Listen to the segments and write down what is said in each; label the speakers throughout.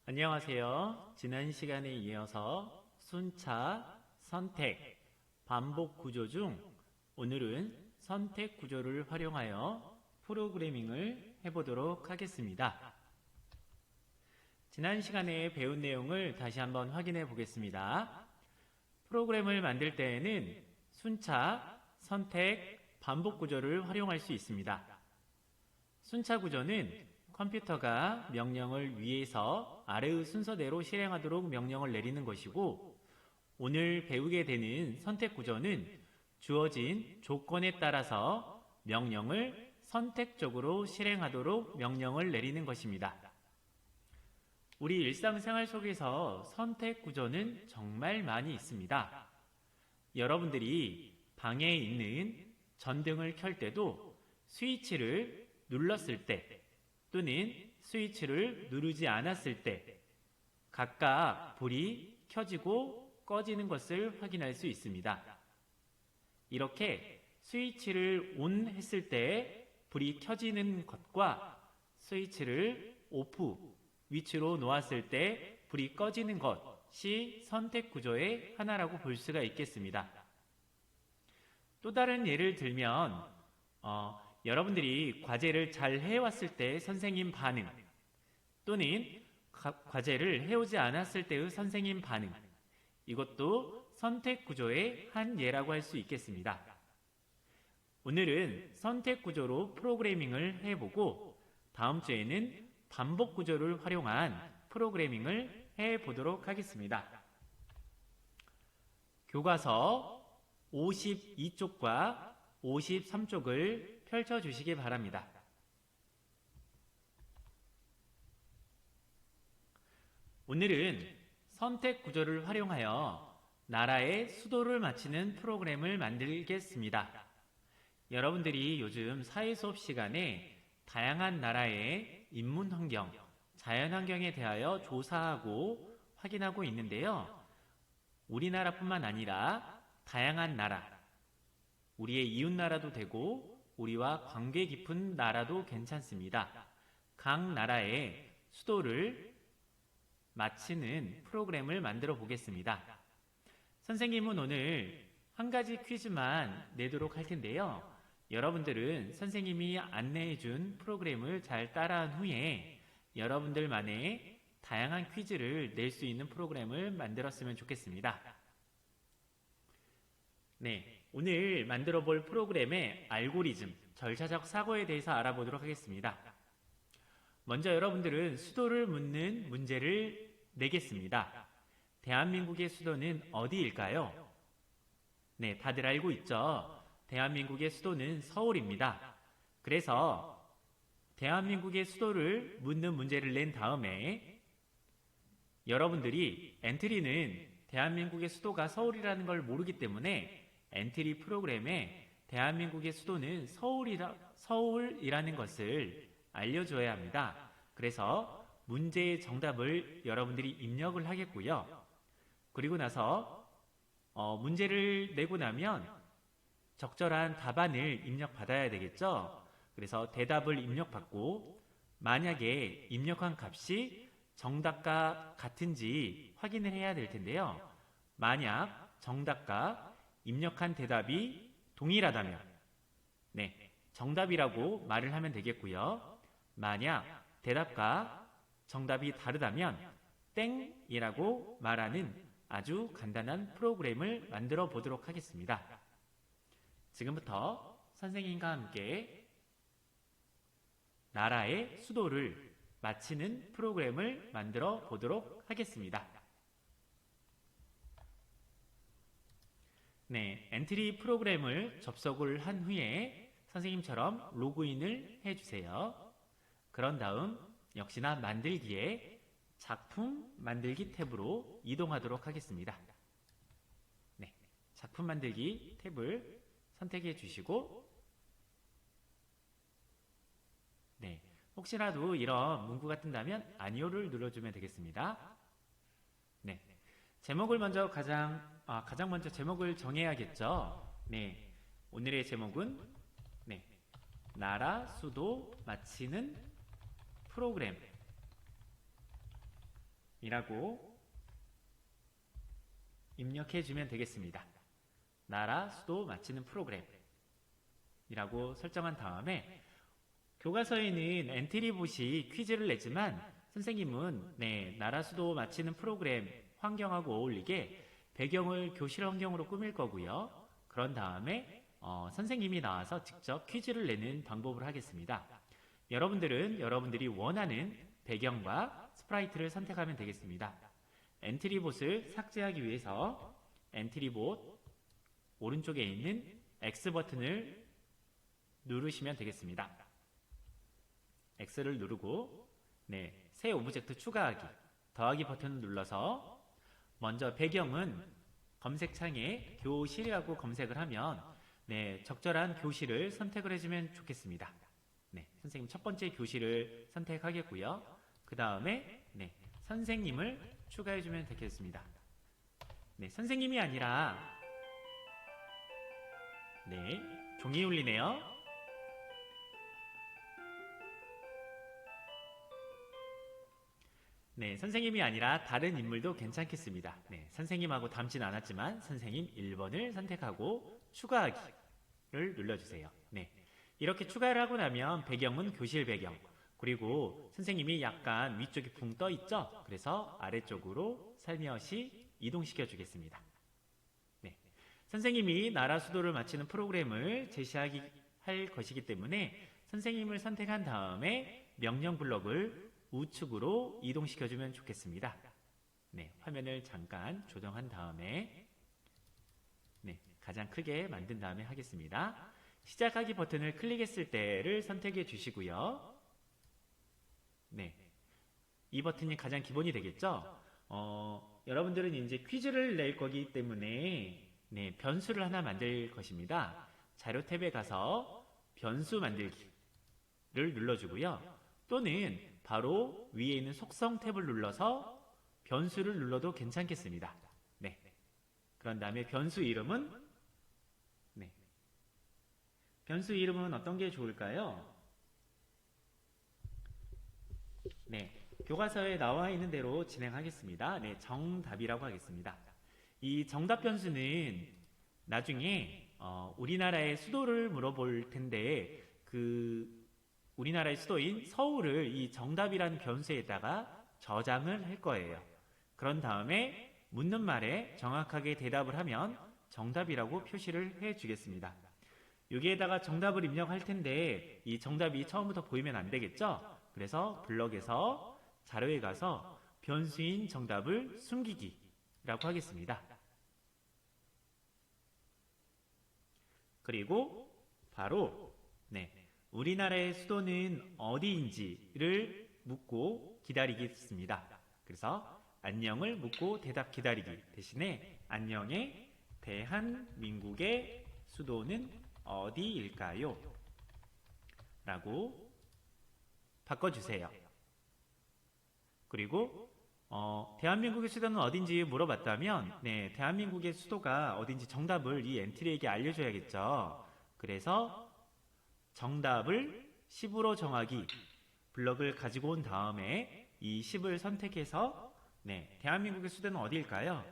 Speaker 1: 안녕하세요. 지난 시간에 이어서 순차, 선택, 반복 구조 중 오늘은 선택 구조를 활용하여 프로그래밍을 해보도록 하겠습니다. 지난 시간에 배운 내용을 다시 한번 확인해 보겠습니다. 프로그램을 만들 때에는 순차, 선택, 반복 구조를 활용할 수 있습니다. 순차 구조는 컴퓨터가 명령을 위에서 아래의 순서대로 실행하도록 명령을 내리는 것이고, 오늘 배우게 되는 선택 구조는 주어진 조건에 따라서 명령을 선택적으로 실행하도록 명령을 내리는 것입니다. 우리 일상생활 속에서 선택 구조는 정말 많이 있습니다. 여러분들이 방에 있는 전등을 켤 때도 스위치를 눌렀을 때 또는 스위치를 누르지 않았을 때 각각 불이 켜지고 꺼지는 것을 확인할 수 있습니다. 이렇게 스위치를 ON 했을 때 불이 켜지는 것과 스위치를 OFF 위치로 놓았을 때 불이 꺼지는 것이 선택 구조의 하나라고 볼 수가 있겠습니다. 또 다른 예를 들면 여러분들이 과제를 잘 해왔을 때 선생님 반응 또는 과제를 해오지 않았을 때의 선생님 반응, 이것도 선택 구조의 한 예라고 할 수 있겠습니다. 오늘은 선택 구조로 프로그래밍을 해보고 다음 주에는 반복 구조를 활용한 프로그래밍을 해보도록 하겠습니다. 교과서 52쪽과 53쪽을 펼쳐주시기 바랍니다. 오늘은 선택 구조를 활용하여 나라의 수도를 맞히는 프로그램을 만들겠습니다. 여러분들이 요즘 사회 수업 시간에 다양한 나라의 인문 환경, 자연 환경에 대하여 조사하고 확인하고 있는데요. 우리나라뿐만 아니라 다양한 나라, 우리의 이웃 나라도 되고 우리와 관계 깊은 나라도 괜찮습니다. 각 나라의 수도를 맞히는 프로그램을 만들어 보겠습니다. 선생님은 오늘 한 가지 퀴즈만 내도록 할 텐데요. 여러분들은 선생님이 안내해 준 프로그램을 잘 따라한 후에 여러분들만의 다양한 퀴즈를 낼 수 있는 프로그램을 만들었으면 좋겠습니다. 오늘 만들어 볼 프로그램의 알고리즘, 절차적 사고에 대해서 알아보도록 하겠습니다. 먼저 여러분들은 수도를 묻는 문제를 내겠습니다. 대한민국의 수도는 어디일까요? 다들 알고 있죠? 대한민국의 수도는 서울입니다. 그래서 대한민국의 수도를 묻는 문제를 낸 다음에 여러분들이 엔트리는 대한민국의 수도가 서울이라는 걸 모르기 때문에 엔트리 프로그램에 대한민국의 수도는 서울이라는 것을 알려줘야 합니다. 그래서 문제의 정답을 여러분들이 입력을 하겠고요. 그리고 나서 문제를 내고 나면 적절한 답안을 입력받아야 되겠죠. 그래서 대답을 입력받고 만약에 입력한 값이 정답과 같은지 확인을 해야 될 텐데요. 만약 정답과 입력한 대답이 동일하다면 정답이라고 말을 하면 되겠고요. 만약 대답과 정답이 다르다면 땡이라고 말하는 아주 간단한 프로그램을 만들어 보도록 하겠습니다. 지금부터 선생님과 함께 나라의 수도를 맞히는 프로그램을 만들어 보도록 하겠습니다. 엔트리 프로그램을 접속을 한 후에 선생님처럼 로그인을 해주세요. 그런 다음 역시나 만들기에 작품 만들기 탭으로 이동하도록 하겠습니다. 작품 만들기 탭을 선택해 주시고 혹시라도 이런 문구가 뜬다면 아니오를 눌러주면 되겠습니다. 제목을 먼저 가장 먼저 제목을 정해야겠죠. 오늘의 제목은 나라 수도 맞히는 프로그램 이라고 입력해주면 되겠습니다. 나라, 수도 맞히는 프로그램 이라고 설정한 다음에 교과서에는 엔트리봇이 퀴즈를 내지만 선생님은 나라, 수도 맞히는 프로그램 환경하고 어울리게 배경을 교실 환경으로 꾸밀 거고요. 그런 다음에 선생님이 나와서 직접 퀴즈를 내는 방법을 하겠습니다. 여러분들은 여러분들이 원하는 배경과 스프라이트를 선택하면 되겠습니다. 엔트리봇을 삭제하기 위해서 엔트리봇 오른쪽에 있는 X 버튼을 누르시면 되겠습니다. X를 누르고 새 오브젝트 추가하기, 더하기 버튼을 눌러서 먼저 배경은 검색창에 교실이라고 검색을 하면 적절한 교실을 선택을 해주면 좋겠습니다. 선생님 첫 번째 교실을 선택하겠고요. 그 다음에 선생님을 추가해주면 되겠습니다. 선생님이 아니라 종이 울리네요. 선생님이 아니라 다른 인물도 괜찮겠습니다. 선생님하고 닮진 않았지만 선생님 1번을 선택하고 추가하기를 눌러주세요. 이렇게 추가를 하고 나면 배경은 교실 배경, 그리고 선생님이 약간 위쪽에 붕 떠 있죠? 그래서 아래쪽으로 살며시 이동시켜 주겠습니다. 선생님이 나라 수도를 맞히는 프로그램을 할 것이기 때문에 선생님을 선택한 다음에 명령 블럭을 우측으로 이동시켜주면 좋겠습니다. 화면을 잠깐 조정한 다음에 가장 크게 만든 다음에 하겠습니다. 시작하기 버튼을 클릭했을 때를 선택해 주시고요. 이 버튼이 가장 기본이 되겠죠? 여러분들은 이제 퀴즈를 낼 거기 때문에 변수를 하나 만들 것입니다. 자료 탭에 가서 변수 만들기를 눌러주고요. 또는 바로 위에 있는 속성 탭을 눌러서 변수를 눌러도 괜찮겠습니다. 그런 다음에 변수 이름은 어떤 게 좋을까요? 교과서에 나와 있는 대로 진행하겠습니다. 정답이라고 하겠습니다. 이 정답 변수는 나중에 우리나라의 수도를 물어볼 텐데 우리나라의 수도인 서울을 이 정답이라는 변수에다가 저장을 할 거예요. 그런 다음에 묻는 말에 정확하게 대답을 하면 정답이라고 표시를 해 주겠습니다. 여기에다가 정답을 입력할 텐데 이 정답이 처음부터 보이면 안 되겠죠? 그래서 블럭에서 자료에 가서 변수인 정답을 숨기기라고 하겠습니다. 그리고 바로 우리나라의 수도는 어디인지를 묻고 기다리겠습니다. 그래서 안녕을 묻고 대답 기다리기 대신에 안녕의 대한민국의 수도는 어디일까요? 라고 바꿔주세요. 그리고 대한민국의 수도는 어딘지 물어봤다면 대한민국의 수도가 어딘지 정답을 이 엔트리에게 알려줘야겠죠. 그래서 정답을 10으로 정하기 블럭을 가지고 온 다음에 이 10을 선택해서 대한민국의 수도는 어디일까요?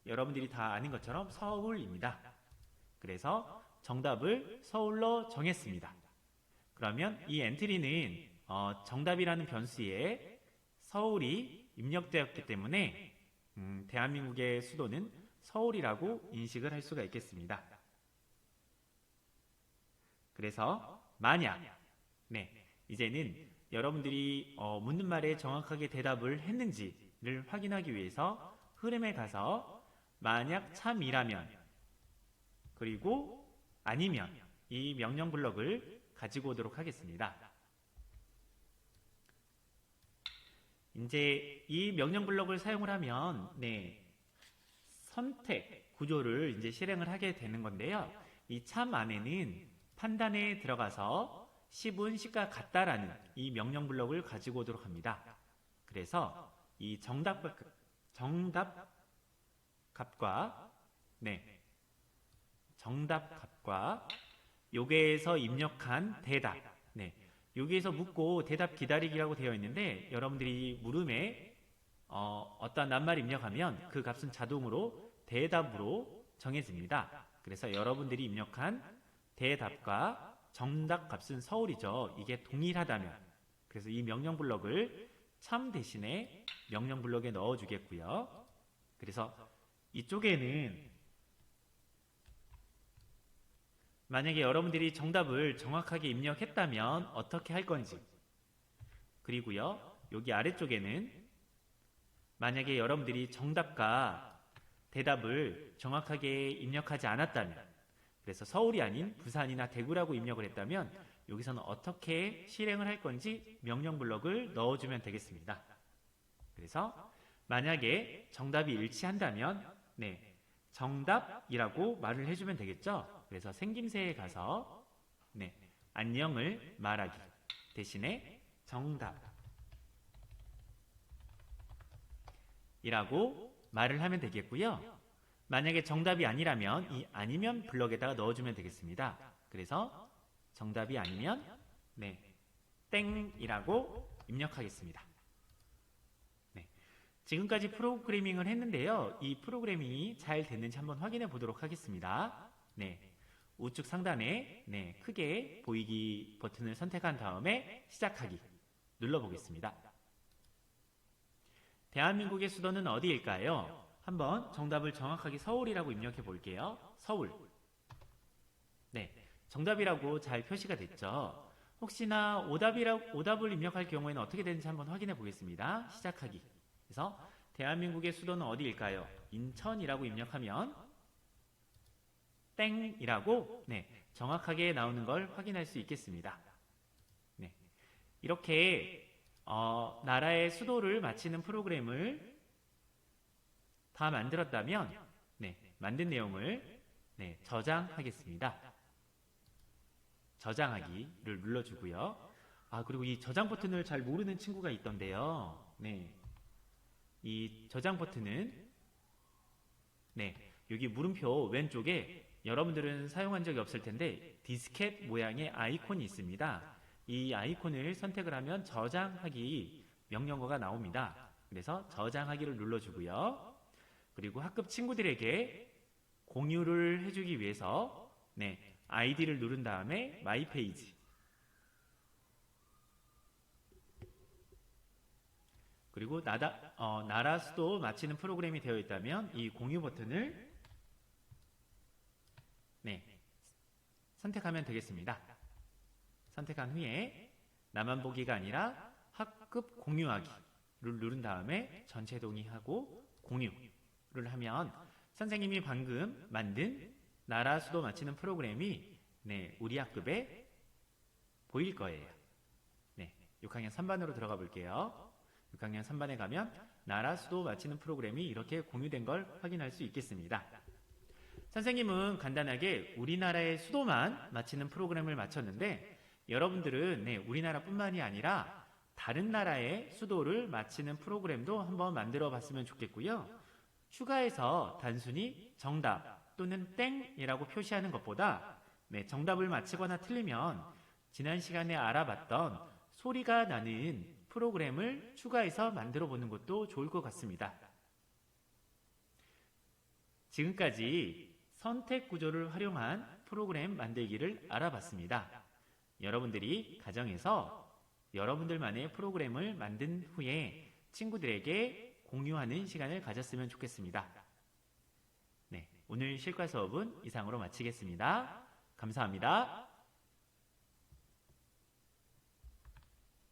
Speaker 1: 여러분들이 다 아는 것처럼 서울입니다. 그래서 정답을 서울로 정했습니다. 그러면 이 엔트리는 정답이라는 변수에 서울이 입력되었기 때문에 대한민국의 수도는 서울이라고 인식을 할 수가 있겠습니다. 그래서 만약 이제는 여러분들이 묻는 말에 정확하게 대답을 했는지를 확인하기 위해서 흐름에 가서 만약 참이라면 그리고 아니면 이 명령 블럭을 가지고 오도록 하겠습니다. 이제 이 명령 블럭을 사용을 하면 선택 구조를 이제 실행을 하게 되는 건데요. 이 참 안에는 판단에 들어가서 10은 10과 같다라는 이 명령 블럭을 가지고 오도록 합니다. 그래서 이 정답 값과 정답 값과 여기에서 입력한 대답 여기에서 묻고 대답 기다리기라고 되어 있는데 여러분들이 물음에 어떤 낱말 입력하면 그 값은 자동으로 대답으로 정해집니다. 그래서 여러분들이 입력한 대답과 정답 값은 서울이죠. 이게 동일하다면. 그래서 이 명령 블럭을 참 대신에 명령 블럭에 넣어주겠고요. 그래서 이쪽에는 만약에 여러분들이 정답을 정확하게 입력했다면 어떻게 할 건지, 그리고요 여기 아래쪽에는 만약에 여러분들이 정답과 대답을 정확하게 입력하지 않았다면, 그래서 서울이 아닌 부산이나 대구라고 입력을 했다면 여기서는 어떻게 실행을 할 건지 명령 블럭을 넣어주면 되겠습니다. 그래서 만약에 정답이 일치한다면 정답이라고 말을 해주면 되겠죠. 그래서 생김새에 가서 안녕을 말하기 대신에 정답이라고 말을 하면 되겠고요. 만약에 정답이 아니라면 이 아니면 블럭에다가 넣어주면 되겠습니다. 그래서 정답이 아니면 땡이라고 입력하겠습니다. 지금까지 프로그래밍을 했는데요. 이 프로그래밍이 잘 됐는지 한번 확인해 보도록 하겠습니다. 우측 상단에 크게 보이기 버튼을 선택한 다음에 시작하기 눌러보겠습니다. 대한민국의 수도는 어디일까요? 한번 정답을 정확하게 서울이라고 입력해 볼게요. 서울. 정답이라고 잘 표시가 됐죠. 혹시나 오답을 입력할 경우에는 어떻게 되는지 한번 확인해 보겠습니다. 시작하기. 그래서 대한민국의 수도는 어디일까요? 인천이라고 입력하면 땡이라고 정확하게 나오는 걸 확인할 수 있겠습니다. 이렇게 나라의 수도를 맞히는 프로그램을 다 만들었다면 만든 내용을 저장하겠습니다. 저장하기를 눌러주고요. 그리고 이 저장 버튼을 잘 모르는 친구가 있던데요. 이 저장 버튼은 여기 물음표 왼쪽에 여러분들은 사용한 적이 없을 텐데 디스켓 모양의 아이콘이 있습니다. 이 아이콘을 선택을 하면 저장하기 명령어가 나옵니다. 그래서 저장하기를 눌러주고요. 그리고 학급 친구들에게 공유를 해주기 위해서 아이디를 누른 다음에 마이 페이지, 그리고 나라 수도 맞히는 프로그램이 되어 있다면 이 공유 버튼을 선택하면 되겠습니다. 선택한 후에 나만 보기가 아니라 학급 공유하기를 누른 다음에 전체 동의하고 공유를 하면 선생님이 방금 만든 나라 수도 맞히는 프로그램이 우리 학급에 보일 거예요. 6학년 3반으로 들어가 볼게요. 6학년 3반에 가면 나라 수도 맞히는 프로그램이 이렇게 공유된 걸 확인할 수 있겠습니다. 선생님은 간단하게 우리나라의 수도만 맞히는 프로그램을 맞췄는데 여러분들은 우리나라뿐만이 아니라 다른 나라의 수도를 맞히는 프로그램도 한번 만들어 봤으면 좋겠고요. 추가해서 단순히 정답 또는 땡이라고 표시하는 것보다 정답을 맞히거나 틀리면 지난 시간에 알아봤던 소리가 나는 프로그램을 추가해서 만들어 보는 것도 좋을 것 같습니다. 지금까지 선택 구조를 활용한 프로그램 만들기를 알아봤습니다. 여러분들이 가정에서 여러분들만의 프로그램을 만든 후에 친구들에게 공유하는 시간을 가졌으면 좋겠습니다. 오늘 실과 수업은 이상으로 마치겠습니다. 감사합니다.